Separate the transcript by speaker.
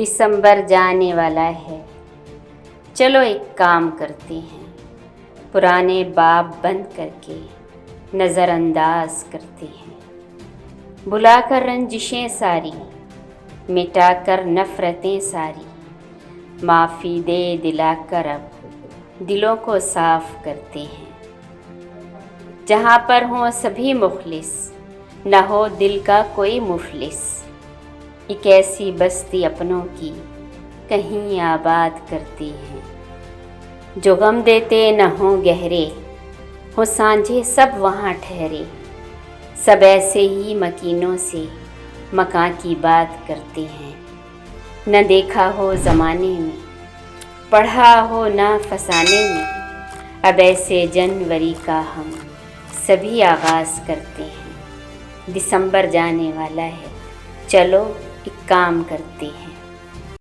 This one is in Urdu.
Speaker 1: دسمبر جانے والا ہے، چلو ایک کام کرتے ہیں، پرانے باب بند کر کے نظر انداز کرتے ہیں، بھلا کر رنجشیں ساری، مٹا کر نفرتیں ساری، معافی دے دلا کر اب دلوں کو صاف کرتے ہیں، جہاں پر ہوں سبھی مخلص، نہ ہو دل کا کوئی مفلس، ایک ایسی بستی اپنوں کی کہیں آباد کرتے ہیں، جو غم دیتے نہ ہوں گہرے، ہو سانجھے سب وہاں ٹھہرے، سب ایسے ہی مکینوں سے مکاں کی بات کرتے ہیں، نہ دیکھا ہو زمانے میں، پڑھا ہو نہ فسانے میں، اب ایسے جنوری کا ہم سبھی آغاز کرتے ہیں، دسمبر جانے والا ہے، چلو ایک کام کرتے ہیں۔